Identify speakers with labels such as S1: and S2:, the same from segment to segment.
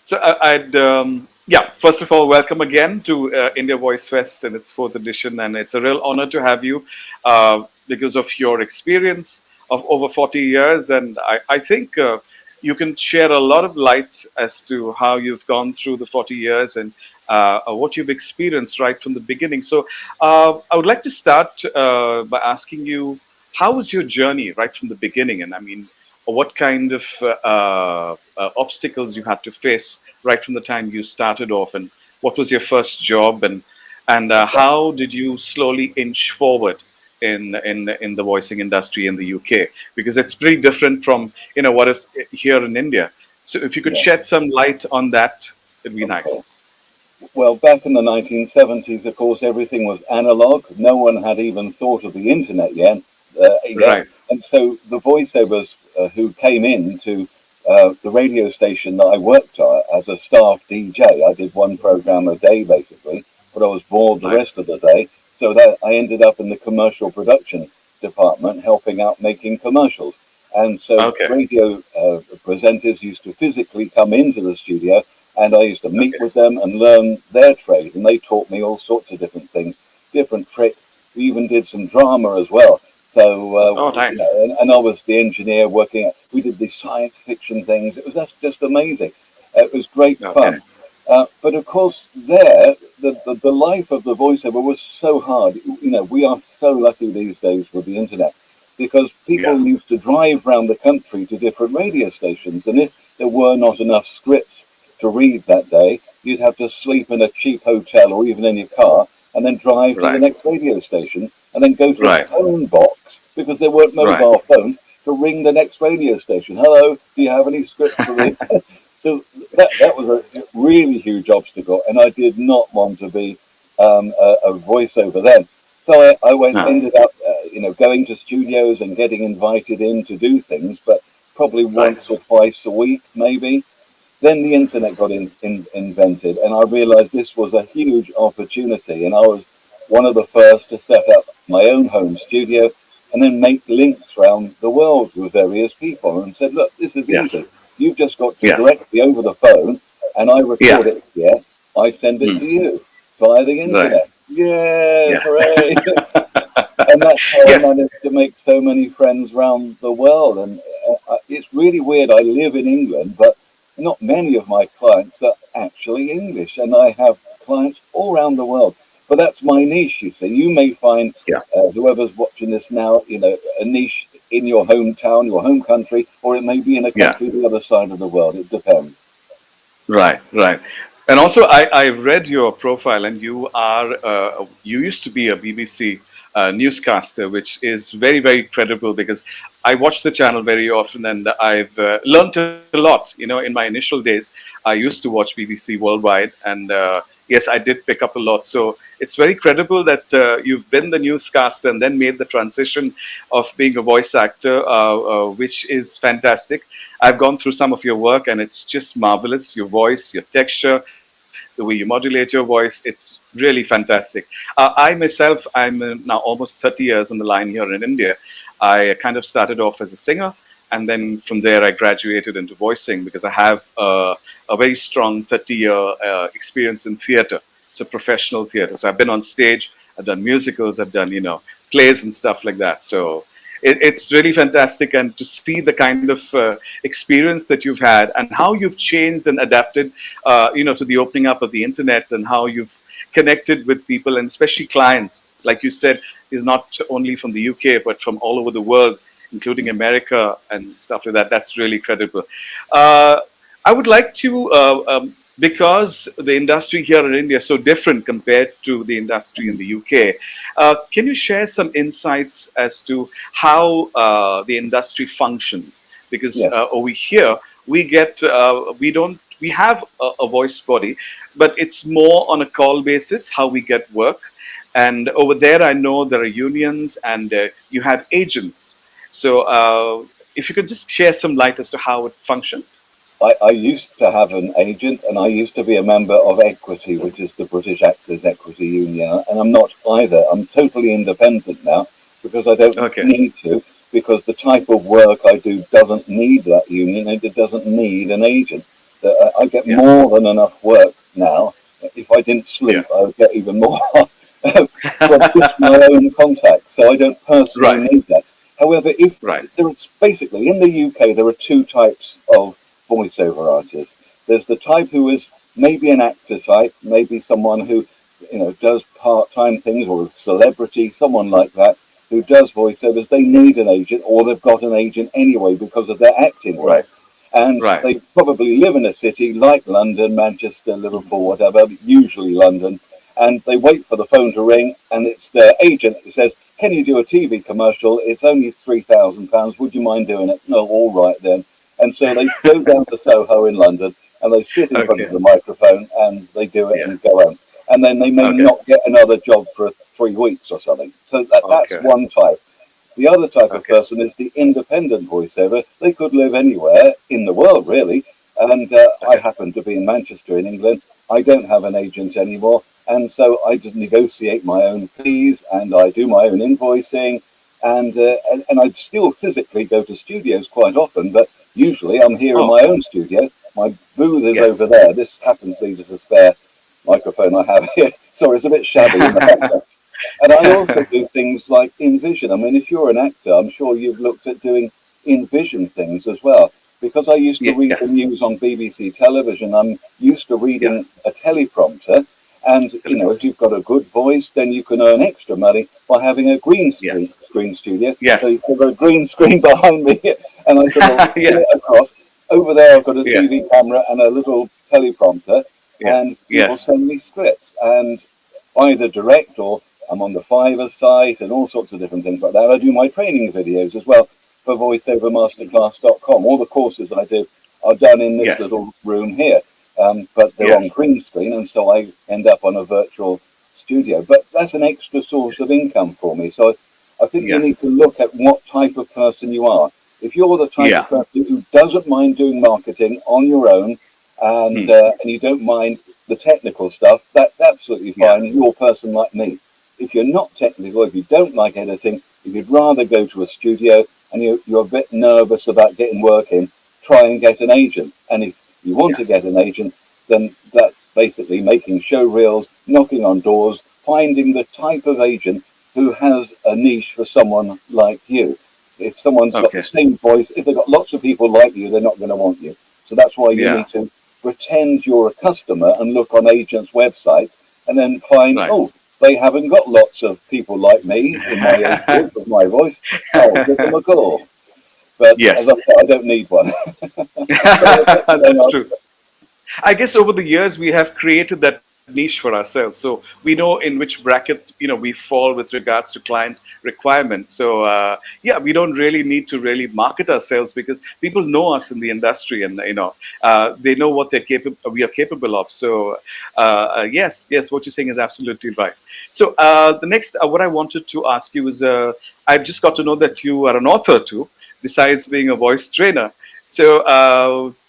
S1: So yeah, first of all, welcome again to India Voice Fest in its fourth edition. And it's a real honor to have you because of your experience of over 40 years. And I think you can share a lot of light as to how you've gone through the 40 years and what you've experienced right from the beginning. So I would like to start by asking you, how was your journey right from the beginning? And I mean, what kind of obstacles you had to face right from the time you started off, and what was your first job, and how did you slowly inch forward in the voicing industry in the UK, because it's pretty different from what is here in India. So if you could
S2: Yeah.
S1: shed some light on that, it'd be
S2: Of
S1: nice.
S2: course. Well, back in the 1970s, of course, everything was analog. No one had even thought of the internet yet.
S1: Right,
S2: And so the voiceovers who came in to the radio station that I worked at as a staff DJ, I did one program a day basically, but I was bored the
S1: right.
S2: rest of the day. So that I ended up in the commercial production department, helping out making commercials. And so
S1: Okay,
S2: radio presenters used to physically come into the studio, and I used to meet
S1: okay.
S2: with them and learn their trade. And they taught me all sorts of different things, different tricks. We even did some drama as well. So,
S1: Oh, nice.
S2: and I was the engineer working. We did these science fiction things. It was just amazing. It was great
S1: Okay.
S2: fun. But of course, the life of the voiceover was so hard. We are so lucky these days with the internet because
S1: Yeah.
S2: people used to drive around the country to different radio stations, and if there were not enough scripts to read that day, you'd have to sleep in a cheap hotel or even in your car and then drive to the
S1: Right.
S2: next radio station and then go to a
S1: Right.
S2: phone box because there weren't
S1: Right.
S2: mobile phones to ring the next radio station. Hello, do you have any scripts to read? So that was a really huge obstacle, and I did not want to be a voiceover then. So
S1: No.
S2: ended up, going to studios and getting invited in to do things, but probably
S1: Right.
S2: once or twice a week, maybe. Then the internet got invented, and I realized this was a huge opportunity. And I was one of the first to set up my own home studio and then make links around the world with various people and said, look, this is
S1: Yes.
S2: easy. You've just got to
S1: Yes.
S2: directly over the phone, and I record
S1: Yeah.
S2: it here. I send it
S1: Hmm.
S2: to you via the
S1: Right.
S2: internet. Yes,
S1: Yeah.
S2: hooray! And that's how I
S1: Yes.
S2: managed to make so many friends around the world. And it's really weird. I live in England, but not many of my clients are actually English, and I have clients all around the world. But that's my niche, you see. You may find
S1: Yeah.
S2: whoever's watching this now, a niche in your hometown, your home country, or it may be in a
S1: Yeah.
S2: country the other side of the world. It depends.
S1: Right. Right. And also, I read your profile, and you used to be a BBC newscaster, which is very, very credible because I watch the channel very often, and I've learned a lot. In my initial days, I used to watch BBC Worldwide, and yes, I did pick up a lot. So it's very credible that you've been the newscaster and then made the transition of being a voice actor, which is fantastic. I've gone through some of your work, and it's just marvelous. Your voice, your texture, the way you modulate your voice, it's really fantastic. I myself, I'm now almost 30 years on the line here in India. I kind of started off as a singer, and then from there I graduated into voicing because I have a very strong 30-year experience in theater, so professional theater. So I've been on stage, I've done musicals, I've done plays and stuff like that. So it's really fantastic, and to see the kind of experience that you've had and how you've changed and adapted, to the opening up of the internet, and how you've connected with people, and especially clients, like you said, is not only from the UK but from all over the world, including America and stuff like that. That's really credible. Uh, I would like to, because the industry here in India is so different compared to the industry in the UK. Can you share some insights as to how the industry functions? Because
S2: Yes.
S1: over here we have a voice body, but it's more on a call basis how we get work. And over there, I know there are unions and you have agents. So if you could just share some light as to how it functions.
S2: I used to have an agent, and I used to be a member of Equity, which is the British Actors Equity Union. And I'm not either. I'm totally independent now because I don't
S1: Okay.
S2: need to, because the type of work I do doesn't need that union and it doesn't need an agent. I get
S1: Yeah.
S2: more than enough work now. If I didn't
S1: Yeah.
S2: sleep, I would get even more from just my own contacts. So I don't personally
S1: Right.
S2: need that. However, if
S1: Right.
S2: there's basically in the UK, there are two types of voiceover artists. There's the type who is maybe an actor type, maybe someone who does part-time things, or a celebrity, someone like that who does voiceovers. They need an agent, or they've got an agent anyway because of their acting
S1: Right.
S2: work, and
S1: Right.
S2: they probably live in a city like London, Manchester, Liverpool, whatever, usually London, and they wait for the phone to ring, and it's their agent who says, "Can you do a TV commercial? It's only £3,000. Would you mind doing it?" "No, all right then." And so they go down to Soho in London, and they sit in front of
S1: Okay.
S2: the microphone, and they do it
S1: Yeah.
S2: and go home. And then they may
S1: Okay.
S2: not get another job for 3 weeks or something. So that's
S1: Okay.
S2: one type. The other type of
S1: Okay.
S2: person is the independent voiceover. They could live anywhere in the world, really. And I
S1: Okay.
S2: happen to be in Manchester, in England. I don't have an agent anymore. And so I just negotiate my own fees, and I do my own invoicing. And I still physically go to studios quite often, but usually I'm here in
S1: Oh,
S2: my own studio. My booth is
S1: yes.
S2: over there. This happens to be just a spare microphone I have here. Sorry, it's a bit shabby in the background. And I also do things like in vision. I mean, if you're an actor, I'm sure you've looked at doing in vision things as well. Because I used to read the
S1: Yes.
S2: news on BBC television, I'm used to
S1: Yeah.
S2: reading a teleprompter. And, if
S1: Teleprompter.
S2: you've got a good voice, then you can earn extra money by having a
S1: Yes.
S2: screen studio. So
S1: Yes.
S2: you've got a green screen behind me. And I said, well, put
S1: Yeah.
S2: it across. Over there, I've got a
S1: Yeah.
S2: TV camera and a little teleprompter.
S1: Yeah.
S2: And people
S1: Yes.
S2: send me scripts. And either direct, or I'm on the Fiverr site and all sorts of different things like that. I do my training videos as well for voiceovermasterclass.com. All the courses I do are done in this
S1: Yes.
S2: little room here, but they're on
S1: Yes.
S2: green screen, and so I end up on a virtual studio. But that's an extra source of income for me. So I think you
S1: Yes.
S2: need to look at what type of person you are. If you're the type of
S1: Yeah.
S2: person who doesn't mind doing marketing on your own,
S1: Hmm.
S2: and you don't mind the technical stuff, that's absolutely
S1: Yeah.
S2: fine. You're a person like me. If you're not technical, if you don't like editing, if you'd rather go to a studio and you're a bit nervous about getting work in, try and get an agent. And if you want to
S1: Yes.
S2: get an agent, then that's basically making show reels, knocking on doors, finding the type of agent who has a niche for someone like you. If someone's got the
S1: Okay.
S2: same voice, if they've got lots of people like you, they're not going to want you. So that's why you
S1: Yeah.
S2: need to pretend you're a customer and look on agents' websites, and then find,
S1: Right.
S2: oh, they haven't got lots of people like me in my age group with my voice. I'll give them a call. But as
S1: Yes.
S2: I said, I don't need one. So thank you very
S1: That's
S2: much.
S1: true. I guess over the years we have created that niche for ourselves, so we know in which bracket we fall with regards to client requirements. So yeah, we don't really need to really market ourselves because people know us in the industry, and they know what we are capable of. So yes, yes, what you're saying is absolutely right. So the next, what I wanted to ask you is, I've just got to know that you are an author too, besides being a voice trainer. So,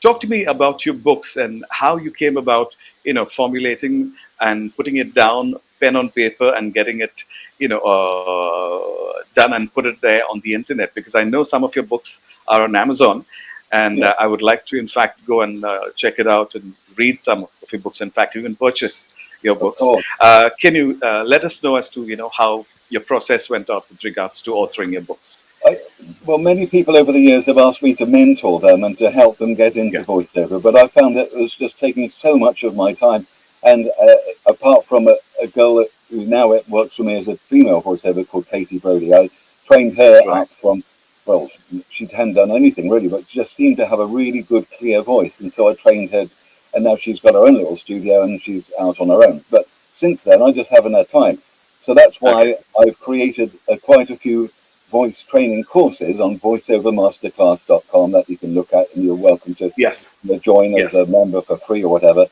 S1: talk to me about your books and how you came about, formulating and putting it down, pen on paper, and getting it, done and put it there on the internet. Because I know some of your books are on Amazon, and
S2: Yeah,
S1: I would like to, in fact, go and check it out and read some of your books. In fact, even purchase your
S2: of
S1: books.
S2: course.
S1: Can you let us know as to, how your process went out with regards to authoring your books?
S2: I, well, many people over the years have asked me to mentor them and to help them get into
S1: Yeah.
S2: voiceover, but I found that it was just taking so much of my time. And apart from a girl who now works for me as a female voiceover called Katie Brody, I trained her
S1: Right.
S2: up from, well, she hadn't done anything really, but just seemed to have a really good, clear voice. And so I trained her, and now she's got her own little studio and she's out on her own. But since then, I just haven't had time. So that's
S1: Okay.
S2: why I've created quite a few voice training courses on voiceovermasterclass.com that you can look at, and you're welcome to
S1: Yes.
S2: join as
S1: Yes.
S2: a member for free or whatever.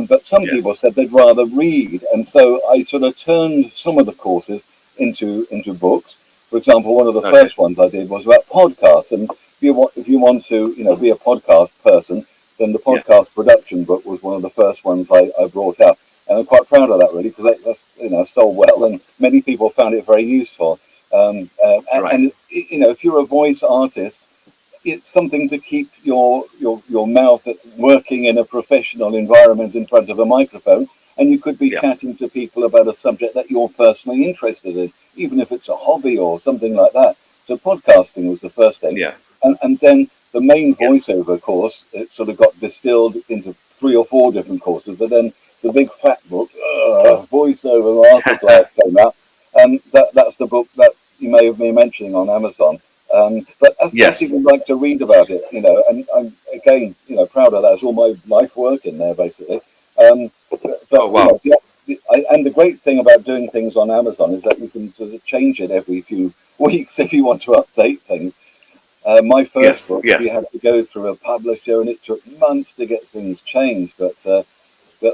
S2: But some
S1: Yes.
S2: people said they'd rather read, and so I sort of turned some of the courses into books. For example, one of the
S1: Okay.
S2: first ones I did was about podcasts, and if you want to be a podcast person, then the
S1: Yeah.
S2: podcast production book was one of the first ones I brought out, and I'm quite proud of that really, because that's sold well, and many people found it very useful.
S1: Right.
S2: And if you're a voice artist, it's something to keep your mouth working in a professional environment in front of a microphone, and you could be
S1: Yeah.
S2: chatting to people about a subject that you're personally interested in, even if it's a hobby or something like that. So podcasting was the first thing,
S1: Yeah.
S2: and then the main
S1: Yes.
S2: voiceover course, it sort of got distilled into three or four different courses, but then the big fat book, voiceover masterclass, came out, and that's the book that you may have been mentioning on Amazon. But I
S1: Yes.
S2: even like to read about it, and I'm again, proud of that. It's all my life work in there, basically.
S1: Oh,
S2: But
S1: wow.
S2: and the great thing about doing things on Amazon is that you can sort of change it every few weeks if you want to update things. My first
S1: Yes.
S2: book, we
S1: Yes.
S2: had to go through a publisher, and it took months to get things changed. But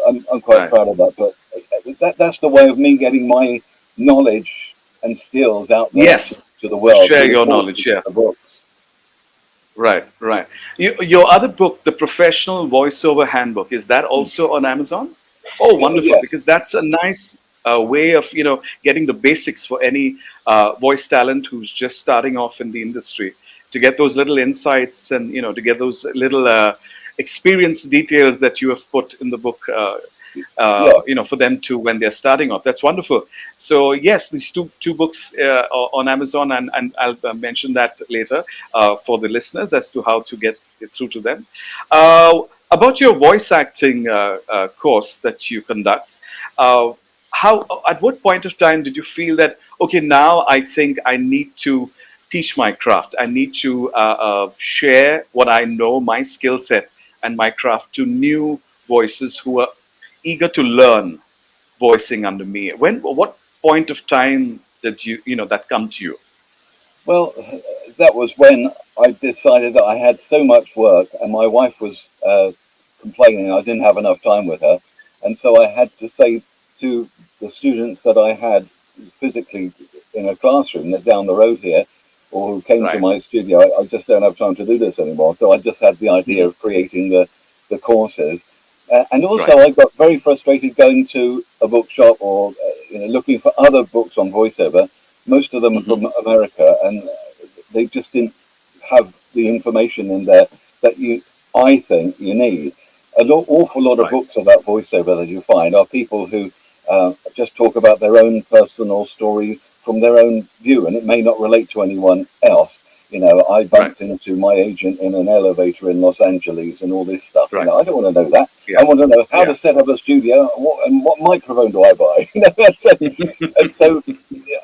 S2: I'm quite
S1: Right.
S2: proud of that. But that's the way of me getting my knowledge and skills out there
S1: Yes.
S2: to the
S1: To
S2: world
S1: share
S2: through the
S1: your
S2: courses
S1: knowledge.
S2: and
S1: Yeah.
S2: the books.
S1: Right. Right. Your other book, The Professional Voiceover Handbook, is that also on Amazon? Oh, wonderful! Because
S2: Yes.
S1: that's a nice way of getting the basics for any voice talent who's just starting off in the industry, to get those little insights and to get those little experience details that you have put in the book.
S2: Yes.
S1: For them to when they're starting off. That's wonderful. So yes, these two books are on Amazon, and I'll mention that later for the listeners as to how to get it through to them. About your voice acting course that you conduct, uh, how at what point of time did you feel that okay, now I think I need to teach my craft. I need to share what I know, my skill set and my craft to new voices who are eager to learn voicing under me. What point of time did that come to you?
S2: Well, that was when I decided that I had so much work, and my wife was complaining I didn't have enough time with her, and so I had to say to the students that I had physically in a classroom that's down the road here, or who came to
S1: Right.
S2: my studio, I just don't have time to do this anymore. So I just had the idea
S1: Mhm.
S2: of creating the courses, and also
S1: Right.
S2: I got very frustrated going to a bookshop or looking for other books on voiceover. Most of them are
S1: Hmm.
S2: from America, and they just didn't have the information in there that I think you need. An awful lot of
S1: Right.
S2: books about voiceover that you find are people who just talk about their own personal story from their own view, and it may not relate to anyone else. I
S1: Right.
S2: bumped into my agent in an elevator in Los Angeles and all this stuff.
S1: Right.
S2: I don't want to know that. I
S1: Yeah.
S2: want to know how
S1: Yeah.
S2: to set up a studio, and what microphone do I buy. And so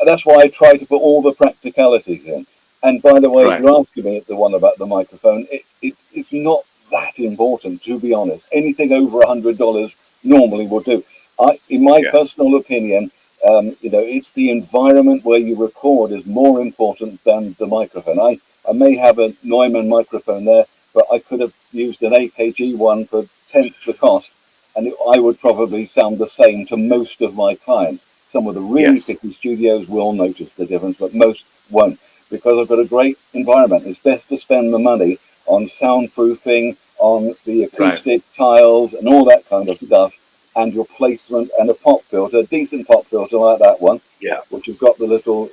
S2: that's why I try to put all the practicalities in. And by the way, if
S1: Right.
S2: you're asking me the one about the microphone, it's not that important, to be honest. Anything over $100 normally will do. In my
S1: Yeah.
S2: personal opinion, it's the environment where you record is more important than the microphone. I may have a Neumann microphone there, but I could have used an AKG one for tenth the cost, and I would probably sound the same to most of my clients. Some of the really
S1: Yes.
S2: picky studios will notice the difference, but most won't, because I've got a great environment. It's best to spend the money on soundproofing, on the
S1: Right.
S2: acoustic tiles, and all that kind of stuff, and your placement and a pop filter, a decent pop filter like that one,
S1: Yeah.
S2: which has got the little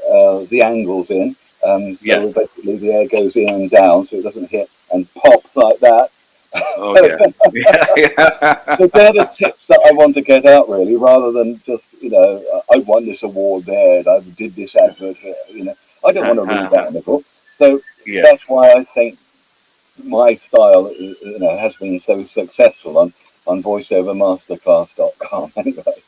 S2: the angles in, so
S1: Yes.
S2: basically the air goes in and down, so it doesn't hit and pop like that.
S1: Oh
S2: so,
S1: yeah. Yeah.
S2: so they're the tips that I want to get out, really, rather than just I won this award there, and I did this advert here. I don't want to read that in the book. So
S1: Yes.
S2: that's why I think my style, has been so successful on voiceovermasterclass.com. Anyway,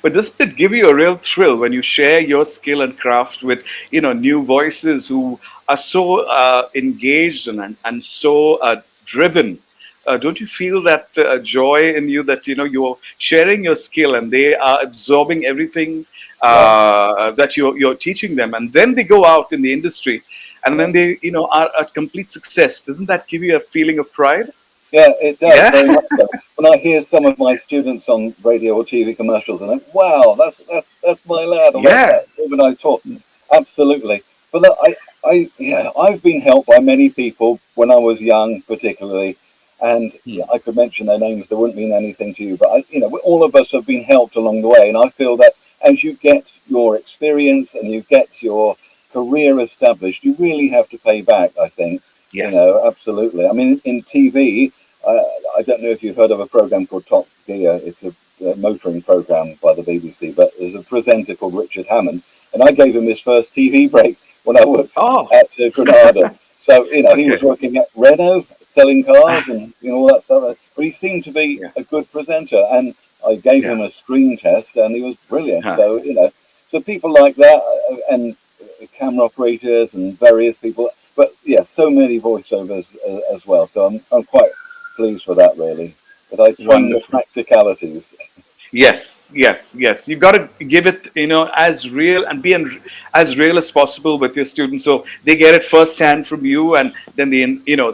S1: But doesn't it give you a real thrill when you share your skill and craft with new voices who are so engaged and so driven? Don't you feel that joy in you that you're sharing your skill and they are absorbing everything
S2: yeah,
S1: that you're teaching them, and then they go out in the industry and then
S2: yeah.
S1: they are a complete success? Doesn't that give you a feeling of pride?
S2: Yeah, it does
S1: Yeah.
S2: very much so. When I hear some of my students on radio or TV commercials, and I think, wow, that's my lad, or that's
S1: Yeah.
S2: that when I talk, absolutely. But look, I've been helped by many people when I was young, particularly, and
S1: Hmm.
S2: I could mention their names. They wouldn't mean anything to you, but all of us have been helped along the way, and I feel that as you get your experience and you get your career established, you really have to pay back, I think.
S1: Yes.
S2: Absolutely. I mean, in TV, I don't know if you've heard of a program called Top Gear. It's a motoring program by the BBC, but there's a presenter called Richard Hammond, and I gave him his first TV break when I worked
S1: Oh,
S2: at Granada. So, he was
S1: okay.
S2: working at Renault, selling cars and all that stuff. But he seemed to be
S1: Yeah.
S2: a good presenter, and I gave
S1: Yeah.
S2: him a screen test, and he was brilliant.
S1: Huh.
S2: So, so people like that, and camera operators and various people. But yeah, so many voiceovers as well. So I'm quite pleased with that, really. But I find the
S1: Wonderful.
S2: practicalities.
S1: Yes, yes, yes. You got to give it, as real and be as real as possible with your students, so they get it firsthand from you, and then they,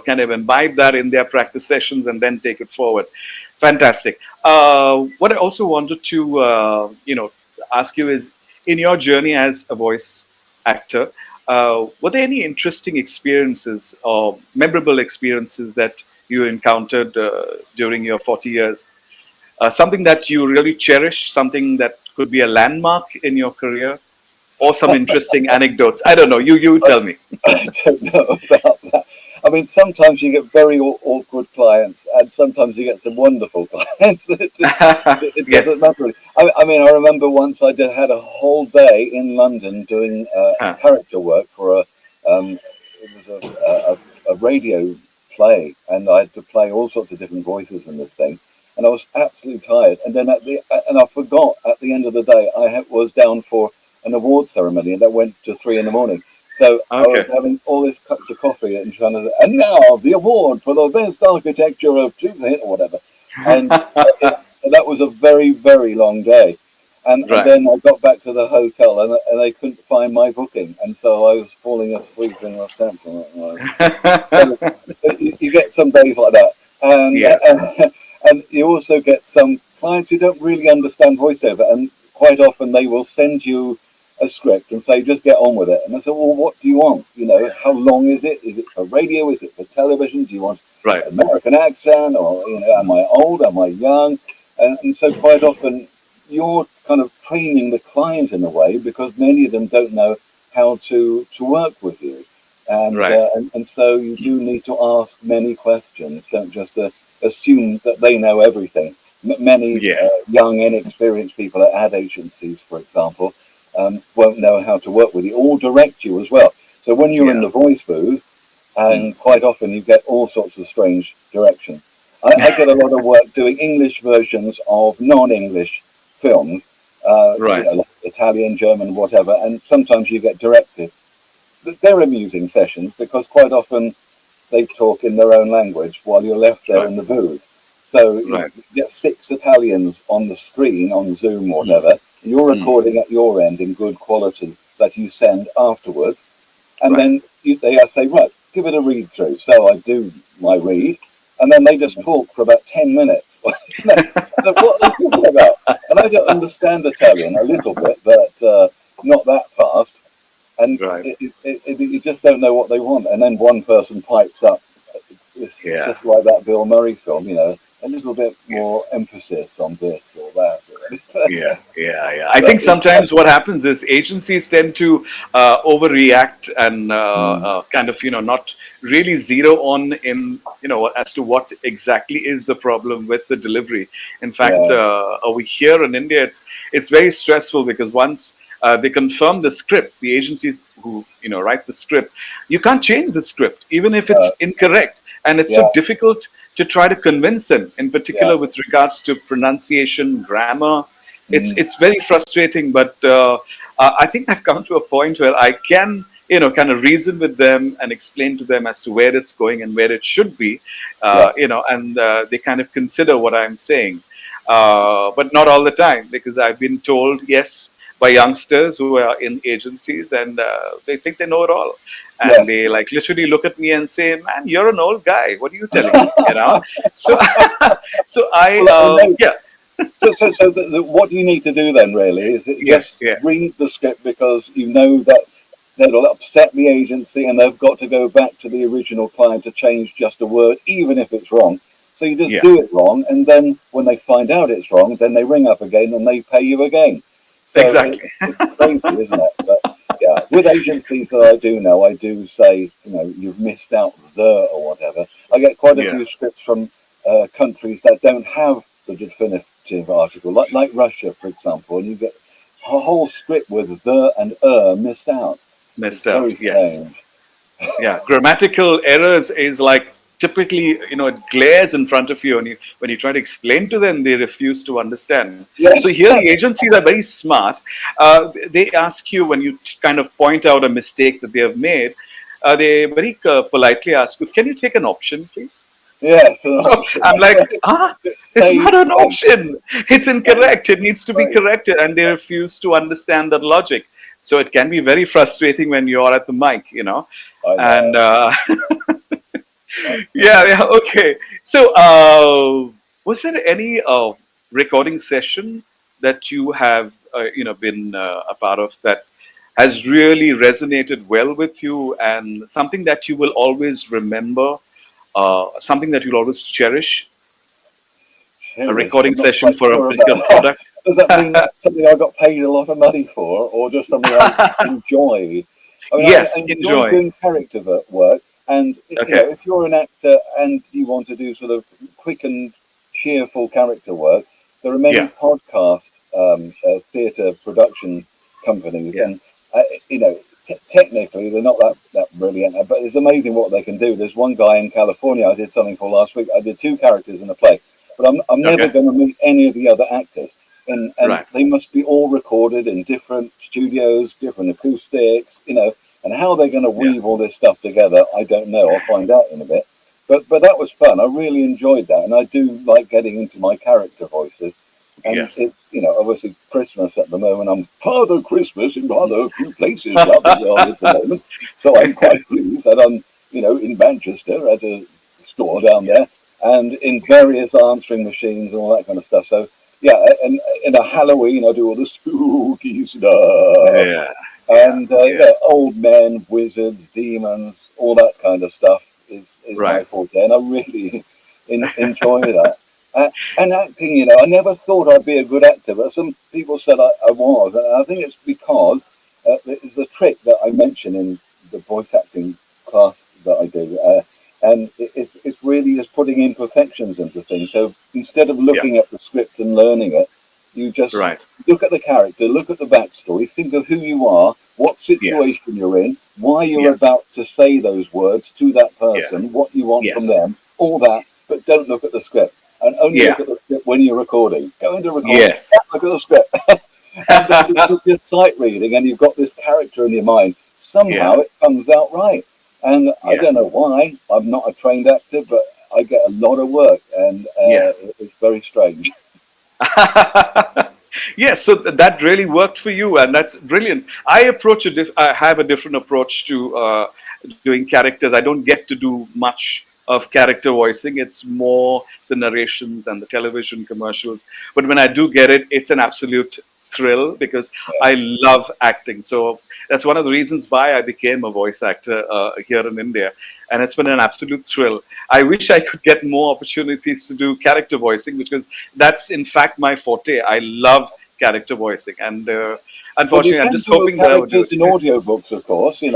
S1: kind of imbibe that in their practice sessions, and then take it forward. Fantastic. What I also wanted to, ask you is, in your journey as a voice actor, were there any interesting experiences or memorable experiences that you encountered during your 40 years? Something that you really cherish, something that could be a landmark in your career, or some interesting anecdotes. I don't know. You tell me.
S2: I don't know about that. I mean, sometimes you get very awkward clients, and sometimes you get some wonderful clients. It doesn't
S1: Yes.
S2: matter. I mean, I remember once had a whole day in London doing
S1: Huh.
S2: character work for it was a radio play, and I had to play all sorts of different voices in this thing, and I was absolutely tired. And then and I forgot at the end of the day was down for an award ceremony, and that went to 3 in the morning. So I was
S1: Okay.
S2: having all this cups of coffee and trying to, and now the award for the best architecture of or whatever. And so that was a very, very long day. And
S1: Right.
S2: then I got back to the hotel, and they couldn't find my booking. And so I was falling asleep in the temple. So you get some days like that. And,
S1: Yeah.
S2: and you also get some clients who don't really understand voiceover. And quite often they will send you a script and say, just get on with it. And I said, well, what do you want? How long is it? Is it for radio? Is it for television? Do you want
S1: Right.
S2: an American accent? Or, am I old? Am I young? And so quite often you're kind of training the client in a way, because many of them don't know how to work with you.
S1: Right.
S2: And so you do need to ask many questions. Don't just assume that they know everything. Many
S1: Yes.
S2: young, inexperienced people at ad agencies, for example, won't know how to work with you or direct you as well. So when you're in
S1: Yeah.
S2: the voice booth,
S1: Hmm.
S2: and quite often you get all sorts of strange direction. I get a lot of work doing English versions of non-English films,
S1: Right.
S2: like Italian, German, whatever, and sometimes you get directed. They're amusing sessions because quite often they talk in their own language while you're left there
S1: Right.
S2: in the booth. So you
S1: Right.
S2: get 6 Italians on the screen on Zoom or
S1: Hmm.
S2: whatever. You're
S1: Hmm.
S2: recording at your end in good quality that you send afterwards, and
S1: Right.
S2: then they say, right, give it a read through. So I do my read, and then they just talk for about 10 minutes. So what are they talking about? And I don't understand Italian a little bit, but not that fast, and
S1: Right.
S2: you just don't know what they want. And then one person pipes up, it's
S1: Yeah.
S2: just like that Bill Murray film, a little bit
S1: Yes.
S2: more emphasis on this or that.
S1: Yeah, yeah, yeah. I
S2: So
S1: think sometimes what happens is agencies tend to overreact and kind of, not really zero on in, as to what exactly is the problem with the delivery. In fact,
S2: yeah,
S1: over here in India, it's very stressful because once they confirm the script, the agencies who, write the script, you can't change the script, even if it's
S2: uh,
S1: incorrect. And it's so
S2: yeah,
S1: difficult to try to convince them, in
S2: yeah.
S1: particular with regards to pronunciation, grammar.
S2: Mm,
S1: It's very frustrating, but I think I've come to a point where I can, kind of reason with them and explain to them as to where it's going and where it should be,
S2: yeah.
S1: and they kind of consider what I'm saying, but not all the time, because I've been told yes by youngsters who are in agencies, and they think they know it all, and
S2: Yes.
S1: they like literally look at me and say, "Man, you're an old guy. What are you telling me?" So, so I,
S2: Well, no.
S1: yeah,
S2: So what you need to do then really is
S1: yeah,
S2: just
S1: yeah,
S2: read the script, because you know that that'll upset the agency, and they've got to go back to the original client to change just a word, even if it's wrong. So you just
S1: yeah.
S2: do it wrong, and then when they find out it's wrong, then they ring up again and they pay you again. So
S1: Exactly.
S2: it's crazy, isn't it? But yeah, with agencies that I do know, I do say, you've missed out the or whatever. I get quite a
S1: Yeah.
S2: few scripts from countries that don't have the definitive article, like Russia, for example, and you get a whole script with the and missed out. It's
S1: Missed
S2: very
S1: out. Yes.
S2: strange.
S1: Yeah. Grammatical errors is like typically, it glares in front of you, and when you try to explain to them, they refuse to understand. So
S2: Yes.
S1: here, the agencies are very smart. They ask you when you kind of point out a mistake that they have made. They very politely ask you, "Can you take an option, please?"
S2: Yes, an
S1: So
S2: option.
S1: I'm like,
S2: It
S1: it's not
S2: saves
S1: an
S2: space.
S1: option. It's
S2: It saves
S1: incorrect. It needs to be
S2: space.
S1: corrected. And they refuse to understand that logic. So it can be very frustrating when you're at the mic.
S2: I
S1: And
S2: know. That's the
S1: yeah,
S2: thing.
S1: yeah, okay. So was there any recording session that you have, been a part of that has really resonated well with you and something that you will always remember, something that you'll always cherish? A
S2: Cherish.
S1: recording
S2: I'm not
S1: session
S2: quite
S1: for a
S2: sure about
S1: particular
S2: that.
S1: product?
S2: Does that mean that's something I got paid a lot of money for, or just something I enjoyed? I mean, I
S1: Yes,
S2: enjoy
S1: enjoy.
S2: doing character work, and
S1: Okay.
S2: if you're an actor and you want to do sort of quick and cheerful character work, there are many
S1: Yeah,
S2: podcast theatre production companies,
S1: yeah.
S2: and you know, technically they're not that brilliant, but it's amazing what they can do. There's one guy in California I did something for last week. I did two characters in a play, but I'm never
S1: Okay.
S2: going to meet any of the other actors. And
S1: Right.
S2: they must be all recorded in different studios, different acoustics, and how they're going to
S1: Yeah.
S2: weave all this stuff together, I don't know. I'll find out in a bit. But that was fun. I really enjoyed that, and I do like getting into my character voices. And
S1: Yes.
S2: it's obviously Christmas at the moment. I'm Father Christmas in rather a few places, blah blah blah at the moment. So I'm quite pleased that I'm in Manchester at a store down
S1: Yeah.
S2: there, and in various answering machines and all that kind of stuff. So yeah, and in a Halloween I do all the spooky stuff,
S1: Yeah. Yeah.
S2: and
S1: Yeah.
S2: old men, wizards, demons, all that kind of stuff is my
S1: Right.
S2: forte, and I really enjoy that. And acting, I never thought I'd be a good actor, but some people said I was, and I think it's because it's a trick that I mention in the voice acting class that I do, and it's really just putting imperfections into things. So instead of
S1: Yeah.
S2: looking at the script and learning it, you just
S1: Right.
S2: look at the character, look at the backstory, think of who you are, what
S1: Yes.
S2: situation you're in, why you're
S1: Yeah.
S2: about to say those words to that
S1: Yeah.
S2: person, what you want from
S1: Yes.
S2: them, all that, but don't look at the script. And only
S1: Yeah.
S2: look at the script when you're recording. Go into recording,
S1: Yes.
S2: look at the script. And then you're just sight reading and you've got this character in your mind.
S1: Yeah.
S2: Somehow it comes out right. And I
S1: Yeah.
S2: don't know why. I'm not a trained actor, but I get a lot of work, and
S1: Yeah.
S2: it's very strange.
S1: Yes, so that really worked for you, and that's brilliant. I have a different approach to doing characters. I don't get to do much of character voicing. It's more the narrations and the television commercials. But when I do get it, it's an absolute thrill because
S2: Yeah.
S1: I love acting. So that's one of the reasons why I became a voice actor here in India, and it's been an absolute thrill. I wish I could get more opportunities to do character voicing because that's in fact my forte. I love character voicing, and
S2: Well, you
S1: unfortunately, I'm
S2: can
S1: just
S2: do
S1: hoping that I would do
S2: characters in
S1: it.
S2: audiobooks, of course. In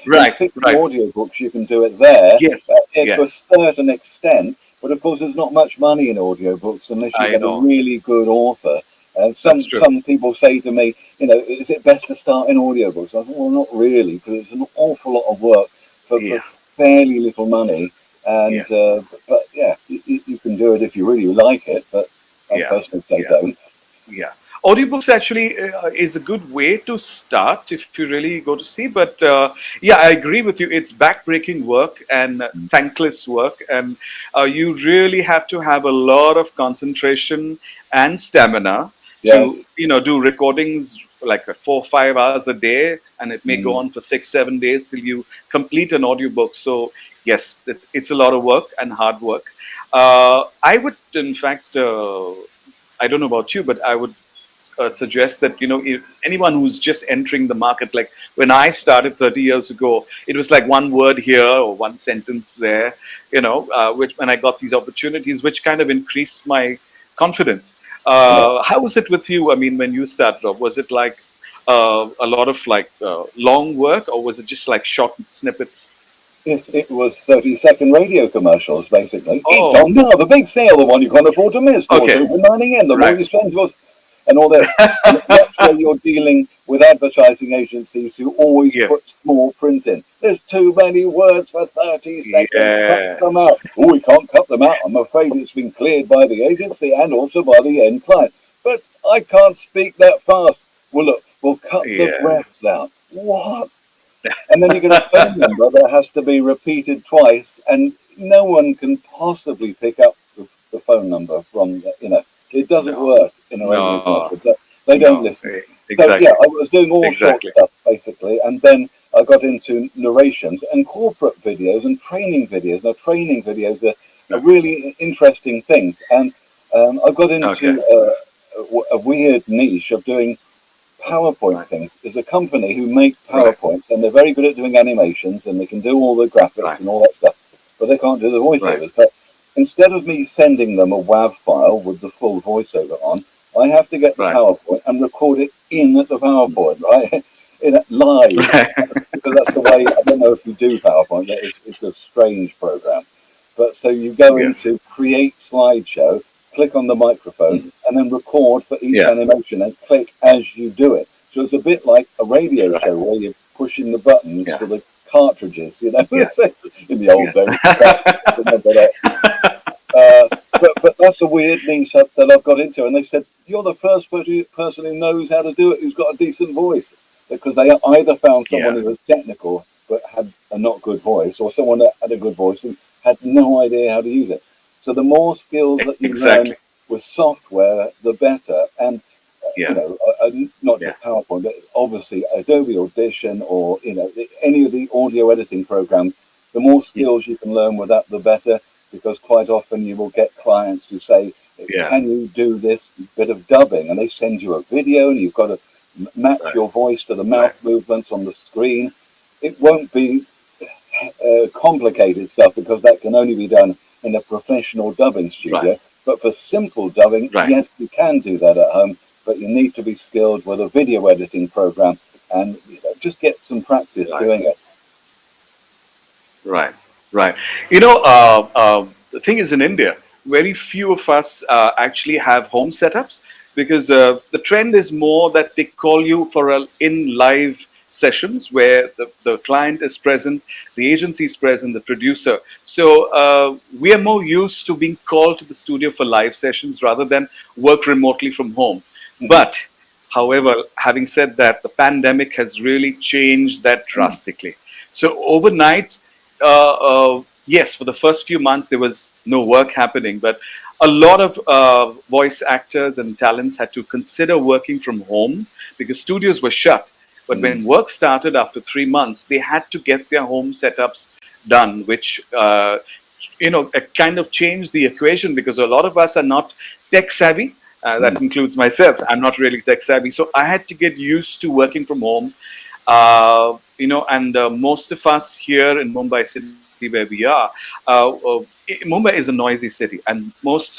S1: Right,
S2: fiction
S1: right.
S2: audiobooks, you can do it there
S1: Yes,
S2: to a
S1: yes,
S2: certain extent. But of course, there's not much money in audiobooks unless you
S1: I
S2: get a
S1: know.
S2: really good author. And
S1: That's
S2: some
S1: true.
S2: some people say to me, is it best to start in audiobooks? I thought, well, not really, because it's an awful lot of work for
S1: Yeah,
S2: fairly little money. And
S1: yes,
S2: but yeah, you can do it if you really like it. But I
S1: yeah,
S2: personally say
S1: yeah.
S2: don't.
S1: Yeah, audiobooks actually is a good way to start if you really go to see. But yeah, I agree with you. It's backbreaking work and thankless work, and you really have to have a lot of concentration and stamina to
S2: Yes.
S1: do recordings like 4 or 5 hours a day, and it may go
S2: Mm.
S1: on for 6 7 days till you complete an audiobook. So yes, it's a lot of work and hard work. I would, in fact. I don't know about you, but I would suggest that if anyone who's just entering the market, like when I started 30 years ago, it was like one word here or one sentence there, which when I got these opportunities, which kind of increased my confidence.
S2: Yeah.
S1: How was it with you? I mean, when you started off, was it like a lot of like long work, or was it just like short snippets?
S2: Yes, it was 30-second radio commercials, basically. It's
S1: Oh,
S2: on now, the big sale, the one you can't afford to miss. Doors
S1: okay,
S2: open 9 a.m., the more
S1: right.
S2: you spend, and all this. And that's where you're dealing with advertising agencies who always
S1: Yes.
S2: put small print in. There's too many words for 30 seconds. Cut them
S1: Yes.
S2: out. Oh, we can't cut them out. I'm afraid it's been cleared by the agency and also by the end client. But I can't speak that fast. Well, look, we'll cut the
S1: Yeah.
S2: breaths out. What? And then you get a phone number that has to be repeated twice, and no one can possibly pick up the phone number from, it doesn't
S1: No.
S2: work in a radio
S1: No.
S2: commercial. They don't
S1: No.
S2: listen. So, yeah,
S1: Exactly.
S2: I was doing all short
S1: Exactly.
S2: stuff, basically, and then I got into narrations and corporate videos and training videos. Now, training videos are
S1: Okay.
S2: really interesting things, and I got
S1: Okay.
S2: into a weird niche of doing PowerPoint
S1: Right.
S2: things. There's a company who make
S1: Right.
S2: PowerPoints and they're very good at doing animations and they can do all the graphics
S1: Right.
S2: and all that stuff, but they can't do the
S1: Right.
S2: voiceovers. But instead of me sending them a WAV file with the full voiceover on, I have to get the
S1: Right.
S2: PowerPoint and record it in the PowerPoint, right? Live,
S1: Right.
S2: because that's the way. I don't know if you do PowerPoint. It's a strange program, but so you go
S1: Yes.
S2: into create slideshow, click on the microphone,
S1: Mm.
S2: and then record for each
S1: Yeah.
S2: animation and click as you do it. So it's a bit like a radio
S1: Right.
S2: show where you're pushing the buttons
S1: Yeah.
S2: for the cartridges,
S1: Yes.
S2: in the old
S1: Yes.
S2: days. But remember that. Uh, but that's a weird niche that I've got into. And they said, you're the first person who knows how to do it, who's got a decent voice. Because they either found someone
S1: Yeah.
S2: who was technical but had a not good voice, or someone that had a good voice and had no idea how to use it. So the more skills that you
S1: Exactly.
S2: learn with software, the better. And
S1: Yeah.
S2: not
S1: Yeah.
S2: just PowerPoint, but obviously Adobe Audition or any of the audio editing programs. The more
S1: Mm.
S2: skills you can learn with that, the better. Because quite often you will get clients who say,
S1: Yeah.
S2: "Can you do this bit of dubbing?" And they send you a video, and you've got to match
S1: Right.
S2: your voice to the
S1: Right.
S2: mouth movements on the screen. It won't be complicated stuff because that can only be done in a professional dubbing
S1: Right.
S2: studio. But for simple dubbing,
S1: Right.
S2: yes, you can do that at home, but you need to be skilled with a video editing program and just get some practice
S1: Right.
S2: doing it.
S1: Right. Right. The thing is, in India, very few of us actually have home setups because the trend is more that they call you for in live sessions where the client is present, the agency is present, the producer. So we are more used to being called to the studio for live sessions rather than work remotely from home.
S2: Mhm.
S1: But however, having said that, the pandemic has really changed that
S2: Mm.
S1: drastically. So overnight, yes, for the first few months there was no work happening, but a lot of voice actors and talents had to consider working from home because studios were shut. But
S2: Mm.
S1: when work started after 3 months, they had to get their home setups done, which it kind of changed the equation because a lot of us are not tech savvy. That
S2: Mm.
S1: includes myself. I'm not really tech savvy, so I had to get used to working from home. And most of us here in Mumbai city where we are, Mumbai is a noisy city, and most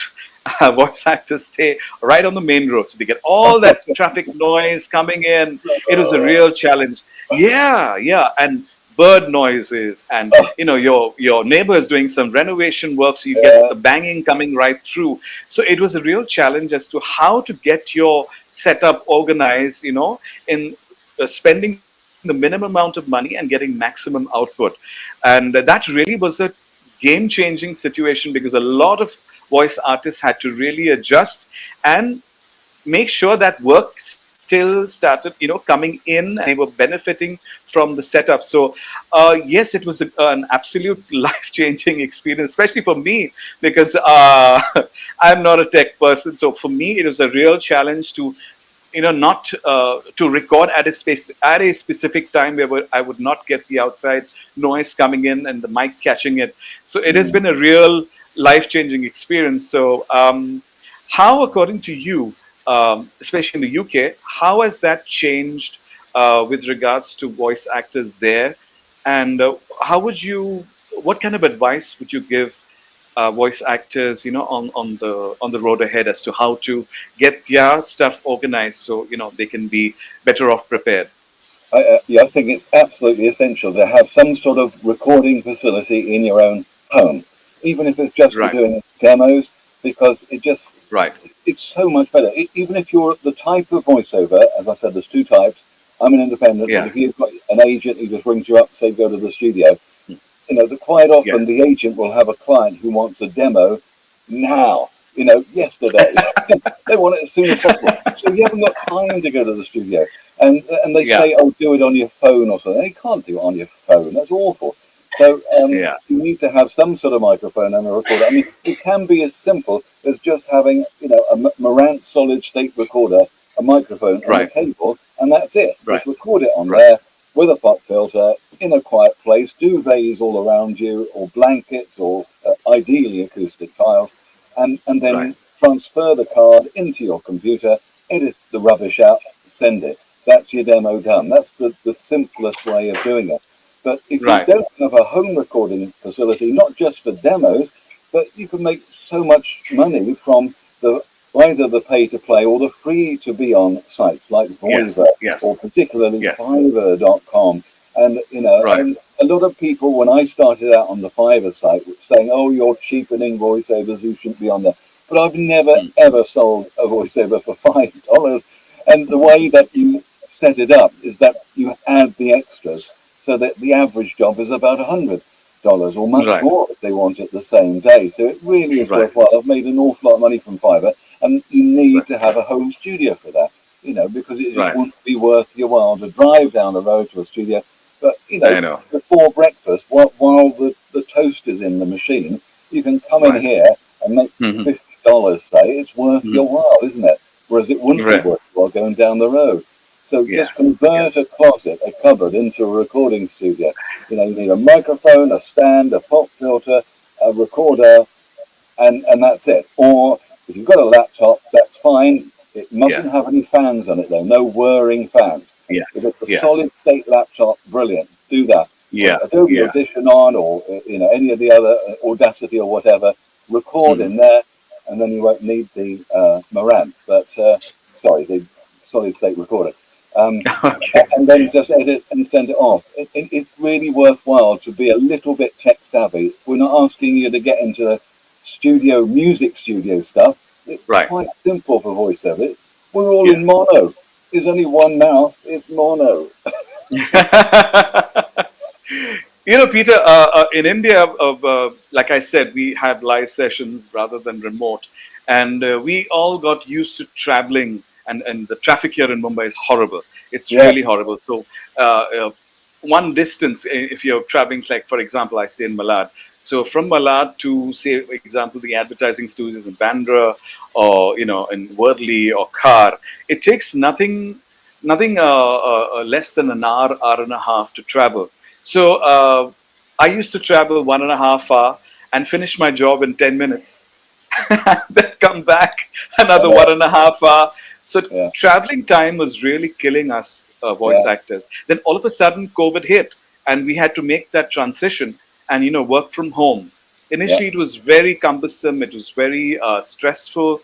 S1: voice actors stay right on the main road, so they get all that traffic noise coming in. It was a real challenge. Yeah, yeah, and bird noises, and your neighbor is doing some renovation work, so you get
S2: Yeah.
S1: the banging coming right through. So it was a real challenge as to how to get your setup organized, in spending the minimum amount of money and getting maximum output. And that really was a game changing situation because a lot of voice artists had to really adjust and make sure that work still started coming in and they were benefiting from the setup. So yes, it was an absolute life changing experience, especially for me because I'm not a tech person. So for me it was a real challenge to not to record at a space at a specific time where I would not get the outside noise coming in and the mic catching it. So it has
S2: Mm.
S1: been a real life changing experience. So how, according to you, especially in the UK, how has that changed with regards to voice actors there? And how would you? What kind of advice would you give voice actors, on the road ahead as to how to get their stuff organized, so they can be better off prepared.
S2: Yeah, I think it's absolutely essential to have some sort of recording facility in your own home, even if it's just for
S1: Right,
S2: doing demos, because
S1: right.
S2: it's so much better. Even if you're the type of voiceover, as I said, there's two types. I'm an independent, but
S1: Yeah.
S2: if you've got an agent who just rings you up, say go to the studio,
S1: Mm.
S2: quite
S1: Yeah.
S2: often the agent will have a client who wants a demo now, yesterday. They want it as soon as possible. So you haven't got time to go to the studio. And they
S1: Yeah.
S2: say, oh, do it on your phone or something. You can't do it on your phone. That's awful. So
S1: Yeah.
S2: you need to have some sort of microphone and a recorder. I mean, it can be as simple as just having, a Marantz solid state recorder, a microphone and a
S1: Right.
S2: cable, and that's it.
S1: Right.
S2: Just record it on
S1: Right.
S2: there with a pop filter in a quiet place, duvets all around you, or blankets, or ideally acoustic tiles, and
S1: Right.
S2: then transfer the card into your computer, edit the rubbish out, send it. That's your demo done. That's the simplest way of doing it. But if you
S1: Right.
S2: don't have a home recording facility, not just for demos, but you can make so much money from the either the pay to play or the free to be on sites like
S1: Yes.
S2: Voiceover
S1: Yes.
S2: or particularly
S1: Yes.
S2: Fiverr.com. And
S1: Right.
S2: and a lot of people when I started out on the Fiverr site were saying, "Oh, you're cheapening voiceovers. You shouldn't be on there." But I've never
S1: Mm.
S2: ever sold a voiceover for $5. And the way that you set it up is that you add the extras, so that the average job is about $100 or much
S1: Right.
S2: more if they want it the same day. So it really is
S1: Right.
S2: worthwhile. I've made an awful lot of money from Fiverr, and you need
S1: Right.
S2: to have a home studio for that. Because it just
S1: Right.
S2: wouldn't be worth your while to drive down the road to a studio. But
S1: I know.
S2: before breakfast, while the toast is in the machine, you can come in
S1: Right.
S2: here and make
S1: Hmm.
S2: $50. Say it's worth
S1: Hmm.
S2: your while, isn't it? Whereas it wouldn't be
S1: Right.
S2: worth your while going down the road. So just
S1: Yes. Yes.
S2: convert a closet, a cupboard, into a recording studio. You need a microphone, a stand, a pop filter, a recorder, and that's it. Or if you've got a laptop, that's fine. It
S1: Yeah.
S2: mustn't have any fans on it though, no whirring fans. If
S1: Yes.
S2: it's a
S1: Yes.
S2: solid state laptop, brilliant. Do that. Put
S1: Yeah.
S2: Adobe
S1: Yeah.
S2: Audition on, or any of the other Audacity or whatever. Record
S1: Hmm.
S2: in there, and then you won't need the Marantz. But sorry, the solid state recorder. Um,
S1: Okay.
S2: and then just edit and send it off. It's really worthwhile to be a little bit tech savvy. We're not asking you to get into the music studio stuff. It's
S1: Right.
S2: quite simple for voiceover. We're all
S1: Yeah.
S2: in mono. There's only one mouth. It's mono.
S1: Peter, in India, like I said, we have live sessions rather than remote. And we all got used to traveling, and the traffic here in Mumbai is horrible. It's really
S2: Yes.
S1: horrible. So, one distance, if you're traveling, like for example, I stay in Malad. So, from Malad to, say, for example, the advertising studios in Bandra or, in Worli or Khar, it takes nothing less than an hour, hour and a half to travel. So I used to travel 1.5 hours and finish my job in 10 minutes, then come back
S2: I
S1: another one
S2: know.
S1: and a half hour. So
S2: Yeah.
S1: traveling time was really killing us voice
S2: Yeah.
S1: actors. Then all of a sudden, COVID hit, and we had to make that transition and work from home.
S2: Yeah.
S1: Initially, it was very cumbersome. It was very stressful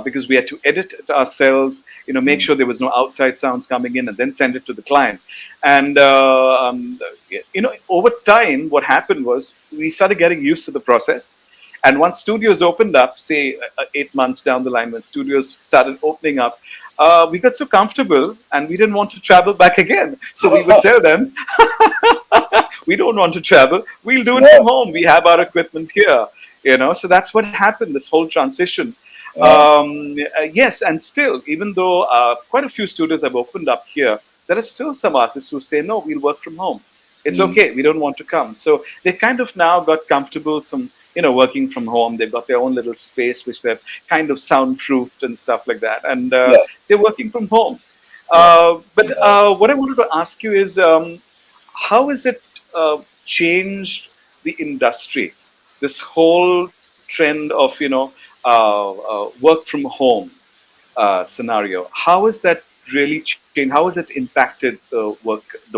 S1: because we had to edit it ourselves. Make
S2: Mm.
S1: sure there was no outside sounds coming in, and then send it to the client. And over time, what happened was we started getting used to the process. And once studios opened up, say 8 months down the line, when studios started opening up, we got so comfortable and we didn't want to travel back again. So we would tell them, we don't want to travel. We'll do it from
S2: Yeah.
S1: home. We have our equipment here. So that's what happened. This whole transition.
S2: Yeah.
S1: Yes, and still, even though quite a few studios have opened up here, there are still some artists who say, no, we'll work from home. It's
S2: Mm.
S1: okay. We don't want to come. So they kind of now got comfortable working from home. They've got their own little space, which they've kind of soundproofed and stuff like that. And
S2: Yeah.
S1: they're working from home.
S2: Yeah.
S1: But
S2: Yeah.
S1: what I wanted to ask you is, how has it changed the industry? This whole trend of work from home scenario. How has that really changed? How has it impacted the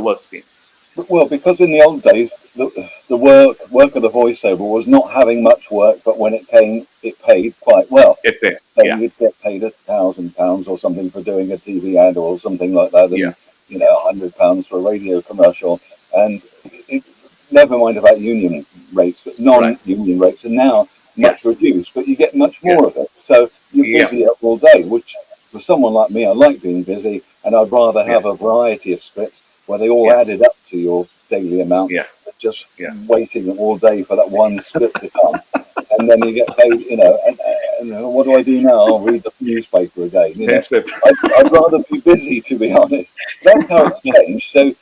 S1: work scene?
S2: Well, because in the old days, the work of the voiceover was not having much work, but when it came, it paid quite well.
S1: It did.
S2: So
S1: Yeah.
S2: you'd get paid £1,000 or something for doing a TV ad or something like that,
S1: Yeah.
S2: and £100 for a radio commercial, and it, never mind about union rates, but
S1: Right.
S2: non-union rates are now much
S1: Yes.
S2: reduced, but you get much more of
S1: Yes.
S2: it. So you're
S1: Yeah.
S2: busy all day, which for someone like me, I like being busy, and I'd rather
S1: Yeah.
S2: have a variety of scripts where they all
S1: Yeah.
S2: added up to your daily amount,
S1: Yeah.
S2: than just
S1: Yeah.
S2: waiting all day for that one script to come, and then you get paid. And what do I do now? I'll read the newspaper again.
S1: Newspaper.
S2: I'd rather be busy, to be honest. That's how it's changed. So,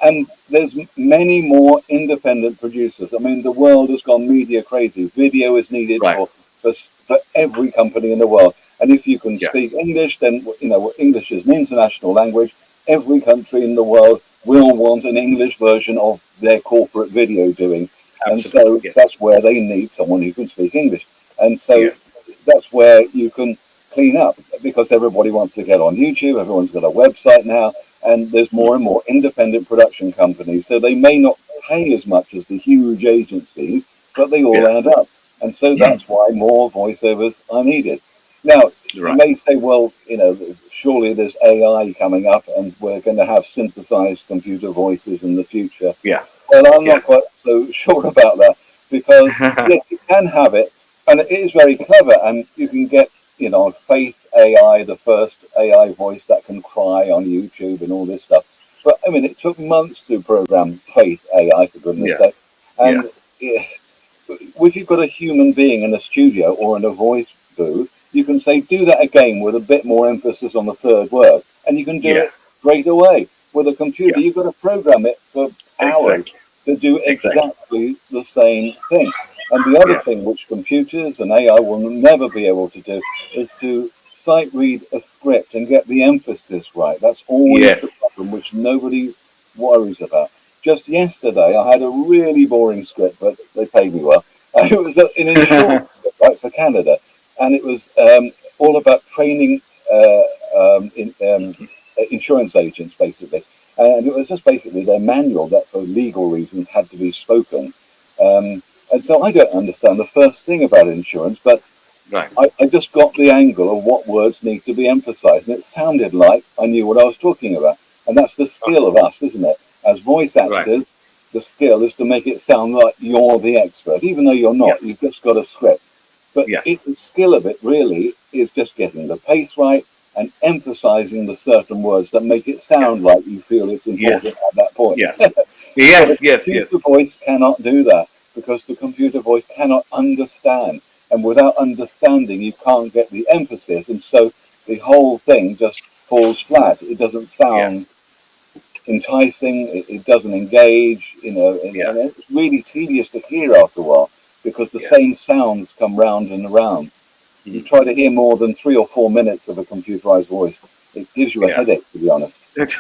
S2: and there's many more independent producers. I mean, the world has gone media crazy. Video is needed
S1: Right.
S2: for every company in the world. And if you can
S1: Yeah.
S2: speak English, then English is an international language. Every country in the world will want an English version of their corporate video doing. And
S1: Absolutely.
S2: so
S1: Yes.
S2: that's where they need someone who can speak English. And so
S1: Yeah.
S2: that's where you can clean up, because everybody wants to get on YouTube. Everyone's got a website now, and there's more and more independent production companies. So they may not pay as much as the huge agencies, but they all
S1: Yeah.
S2: add up. And so that's why more voiceovers are needed. Now, you
S1: Right.
S2: may say, well, surely there's AI coming up and we're going to have synthesized computer voices in the future.
S1: Yeah.
S2: Well, I'm
S1: Yeah.
S2: not quite so sure about that, because yes, you can have it, and it is very clever, and you can get, Faith AI, the first AI voice that can cry on YouTube and all this stuff. But I mean, it took months to program Faith AI, for goodness
S1: Yeah.
S2: sake,
S1: Yeah.
S2: and if you've got a human being in a studio or in a voice booth, you can say, do that again with a bit more emphasis on the third word, and you can do
S1: Yeah.
S2: it straight away. With a computer,
S1: Yeah.
S2: you've got to program it for hours
S1: Exactly.
S2: to do
S1: Exactly.
S2: exactly the same thing. And the other
S1: Yeah.
S2: thing which computers and AI will never be able to do is to sight read a script and get the emphasis right. That's always the problem
S1: Yes.
S2: which nobody worries about. Just yesterday, I had a really boring script, but they paid me well. It was an insurance script, right, for Canada, and it was all about training insurance agents, basically. And it was just basically their manual that, for legal reasons, had to be spoken. And so I don't understand the first thing about insurance, but
S1: Right.
S2: I just got the angle of what words need to be emphasized. And it sounded like I knew what I was talking about. And that's the
S1: Oh,
S2: skill of us, isn't it? As voice
S1: right.
S2: actors, the skill is to make it sound like you're the expert, even though you're not.
S1: Yes.
S2: You've just got a script. But
S1: Yes.
S2: the skill of it really is just getting the pace right and emphasizing the certain words that make it sound
S1: Yes.
S2: like you feel it's
S1: Yes.
S2: important at that point.
S1: Yes.
S2: But a
S1: Yes. Yes. Yes.
S2: computer voice cannot do that, because the computer voice cannot understand. And without understanding, you can't get the emphasis. And so the whole thing just falls flat. It doesn't
S1: Yeah.
S2: sound enticing, it doesn't engage,
S1: Yeah.
S2: and it's really tedious to hear after a while, because the
S1: Yeah.
S2: same sounds come round and around. You
S1: Mm.
S2: try to hear more than 3 or 4 minutes of a computerized voice, it gives you a
S1: Yeah.
S2: headache, to be honest.
S1: It,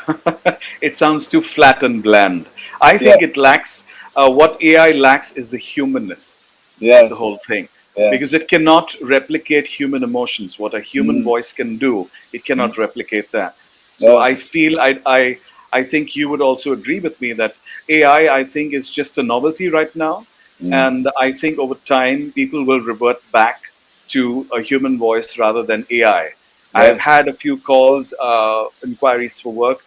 S1: it sounds too flat and bland. I
S2: Yeah,
S1: think it lacks, what AI lacks is the humanness of
S2: yeah,
S1: the whole thing,
S2: yeah.
S1: because it cannot replicate human emotions. What a human
S2: Mm,
S1: voice can do, it
S2: mm,
S1: cannot replicate that. So
S2: no,
S1: I feel I think you would also agree with me that AI, I think, is just a novelty right now.
S2: mm,
S1: And I think over time, people will revert back to a human voice rather than AI. I've
S2: yes,
S1: had a few calls, inquiries for work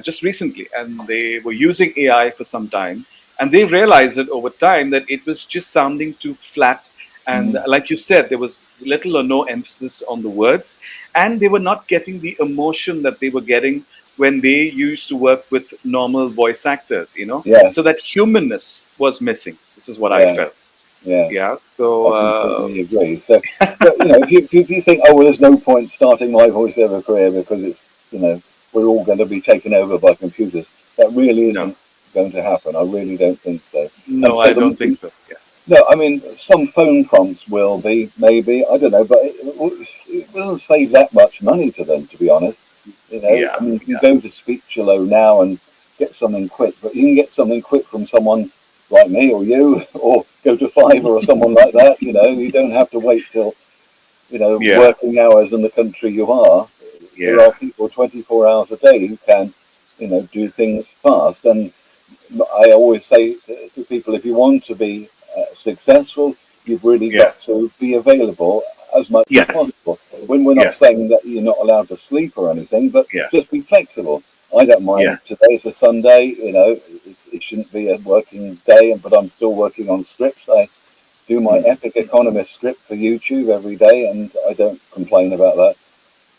S1: just recently, and they were using AI for some time, and they realized that over time that it was just sounding too flat. And
S2: mm,
S1: like you said, there was little or no emphasis on the words, and they were not getting the emotion that they were getting when they used to work with normal voice actors, so
S2: yes,
S1: that humanness was missing. This is what I
S2: yeah,
S1: felt.
S2: yeah.
S1: Yeah.
S2: I
S1: So,
S2: completely agree. So, but if you think, oh well, there's no point starting my voiceover career because we're all going to be taken over by computers. That really
S1: no,
S2: isn't going to happen. I really don't think so. And
S1: no,
S2: so
S1: I don't think so. Yeah.
S2: no, I mean, some phone prompts will be, maybe, I don't know, but it doesn't save that much money to them, to be honest.
S1: Yeah.
S2: I mean, you can
S1: Yeah.
S2: go to Speechelo now and get something quick, but you can get something quick from someone like me or you, or go to Fiverr or someone like that. You don't have to wait till,
S1: Yeah.
S2: working hours in the country you are. There
S1: Yeah.
S2: are people 24 hours a day who can, do things fast. And I always say to people, if you want to be successful, you've really
S1: Yeah.
S2: got to be available as much as
S1: Yes.
S2: possible. When we're not
S1: Yes.
S2: saying that you're not allowed to sleep or anything, but
S1: Yeah.
S2: just be flexible. I don't mind.
S1: Yes.
S2: Today's a Sunday, it shouldn't be a working day, but I'm still working on scripts. I do my
S1: Mm.
S2: Epic Economist script for YouTube every day, and I don't complain about that.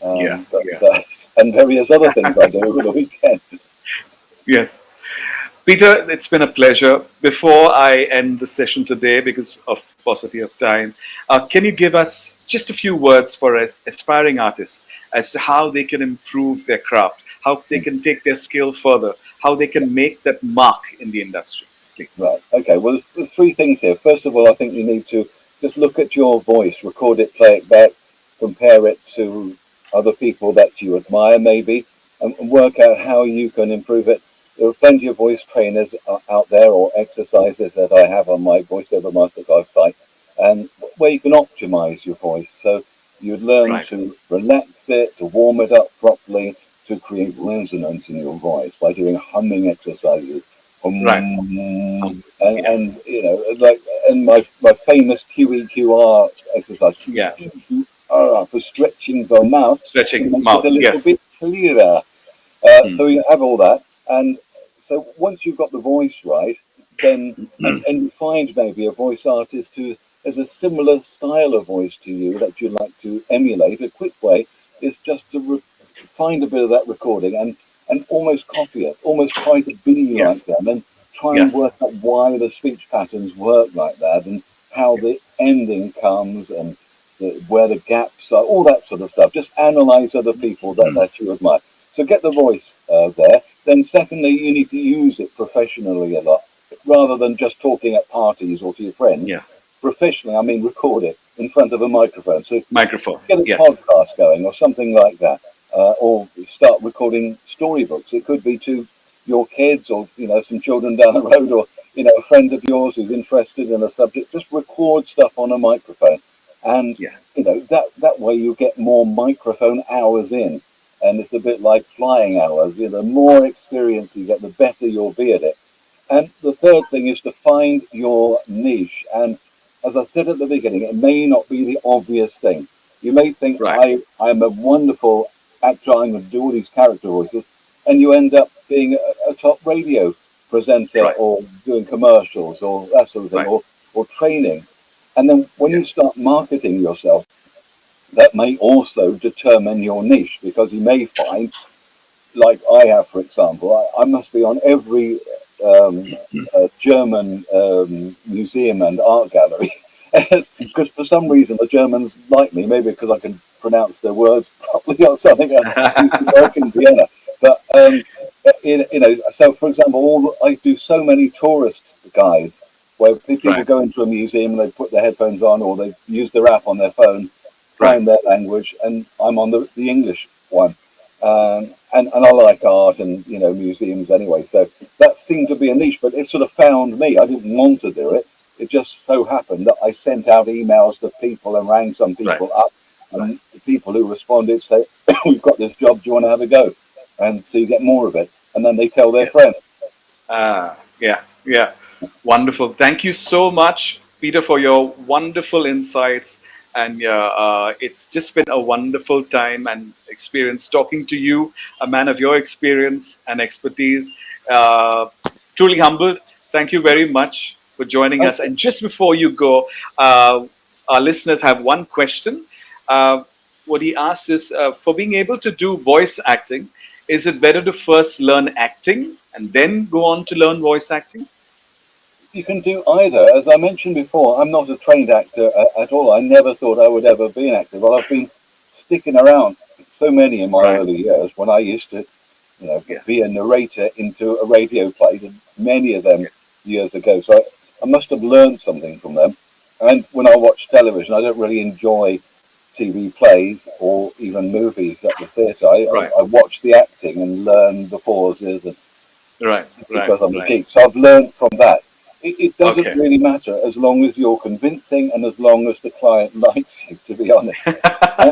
S1: Yeah.
S2: But
S1: Yeah.
S2: and various other things I do over the weekend.
S1: Yes. Peter, it's been a pleasure. Before I end the session today, because of paucity of time, can you give us just a few words for aspiring artists as to how they can improve their craft, how they can take their skill further, how they can make that mark in the industry, please?
S2: Right. Okay. Well, there's three things here. First of all, I think you need to just look at your voice, record it, play it back, compare it to other people that you admire, maybe, and work out how you can improve it. There are plenty of voice trainers out there or exercises that I have on my Voiceover Masterclass site, and where you can optimize your voice. So you learn
S1: Right.
S2: to relax it, to warm it up properly, to create resonance in your voice by doing humming exercises.
S1: Right. Yeah.
S2: And like and my famous QEQR exercise,
S1: Yeah.
S2: QEQR, for stretching the mouth to
S1: Stretching
S2: make it
S1: mouth.
S2: a little
S1: Yes.
S2: bit clearer.
S1: Mm.
S2: So you have all that, and so once you've got the voice right, then and you find maybe a voice artist who has a similar style of voice to you that you'd like to emulate. A quick way is just to find a bit of that recording and almost copy it, almost try to be like
S1: Yes.
S2: them, and try and
S1: Yes.
S2: work out why the speech patterns work like that, and how
S1: Yeah.
S2: the ending comes, and where the gaps are, all that sort of stuff. Just analyze other people that you admire. So get the voice there. Then secondly, you need to use it professionally a lot, rather than just talking at parties or to your friends.
S1: Yeah.
S2: Professionally, I mean, record it in front of a microphone. So
S1: Microphone.
S2: get a
S1: Yes.
S2: podcast going or something like that, or start recording storybooks. It could be to your kids, or some children down the road, or a friend of yours who's interested in a subject. Just record stuff on a microphone, and
S1: Yeah.
S2: that way you get more microphone hours in. And it's a bit like flying hours. The more experience you get, the better you'll be at it. And the third thing is to find your niche. And as I said at the beginning, it may not be the obvious thing. You may think
S1: Right.
S2: I'm a wonderful actor, I'm going to do all these character voices, and you end up being a top radio presenter,
S1: Right.
S2: or doing commercials or that sort of thing,
S1: Right.
S2: or training. And then when
S1: Yeah.
S2: you start marketing yourself, that may also determine your niche, because you may find, like I have, for example, I must be on every German museum and art gallery, because for some reason the Germans like me, maybe because I can pronounce their words properly or something. I used to work in Vienna, but so for example, I do so many tourist guides where people
S1: Right.
S2: go into a museum and they put their headphones on, or they use their app on their phone,
S1: Right.
S2: find their language, and I'm on the English one. And I like art and museums anyway, so that seemed to be a niche, but it sort of found me. I didn't want to do it. It just so happened that I sent out emails to people and rang some
S1: Right.
S2: people up,
S1: Right.
S2: and the people who responded say, "We've got this job. Do you want to have a go?" And so you get more of it, and then they tell their
S1: Yes.
S2: friends.
S1: Yeah. Yeah. Wonderful. Thank you so much, Peter, for your wonderful insights. And it's just been a wonderful time and experience talking to you, a man of your experience and expertise. Uh, Truly humbled. Thank you very much for joining us.
S2: Okay.
S1: And just before you go, uh, our listeners have one question. Uh, what he asks is, for being able to do voice acting, is it better to first learn acting and then go on to learn voice acting?
S2: You can do either. As I mentioned before, I'm not a trained actor at all. I never thought I would ever be an actor. Well, I've been sticking around so many in my
S1: Right.
S2: early years, when I used to
S1: Yeah.
S2: be a narrator into a radio play, many of them
S1: Yeah.
S2: years ago. So I must have learned something from them. And when I watch television, I don't really enjoy TV plays or even movies at the theatre.
S1: Right.
S2: I watch the acting and learn the pauses, and
S1: Right. Right.
S2: because I'm a
S1: Right.
S2: geek. So I've learned from that. It doesn't
S1: Okay.
S2: really matter as long as you're convincing and as long as the client likes you, to be honest.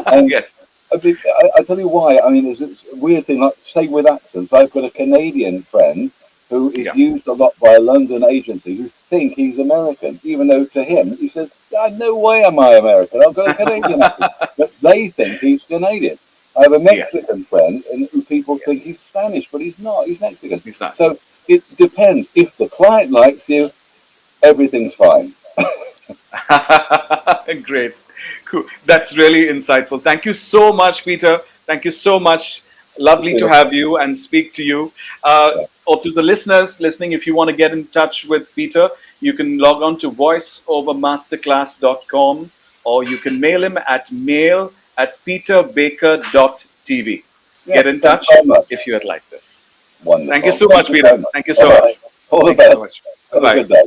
S2: And
S1: Yes.
S2: I tell you why. I mean, it's a weird thing. Like, say with accents, I've got a Canadian friend who is
S1: Yeah.
S2: used a lot by a London agency who think he's American, even though to him he says, no way am I American. I've got a Canadian accent. But they think he's Canadian. I have a
S1: Yes.
S2: Mexican friend and who people
S1: Yes.
S2: think he's Spanish, but he's not. He's Mexican.
S1: He's not.
S2: So it depends. If the client likes you, everything's fine.
S1: Great. Cool. That's really insightful. Thank you so much, Peter. Thank you so much.
S2: It's
S1: Lovely
S2: been
S1: to
S2: a
S1: have you and speak to you.
S2: pleasure.
S1: Or to the listeners listening, if you want to get in touch with Peter, you can log on to voiceovermasterclass.com, or you can mail him at mail@peterbaker.tv.
S2: Yeah,
S1: Get in
S2: thanks
S1: touch
S2: very much.
S1: if you would like this. Thank you
S2: Wonderful.
S1: so
S2: Thank
S1: much,
S2: you
S1: Peter.
S2: very much.
S1: Thank you
S2: All
S1: so
S2: right.
S1: much.
S2: All the
S1: Thank you so
S2: best.
S1: much. Bye
S2: Have a
S1: bye.
S2: good day.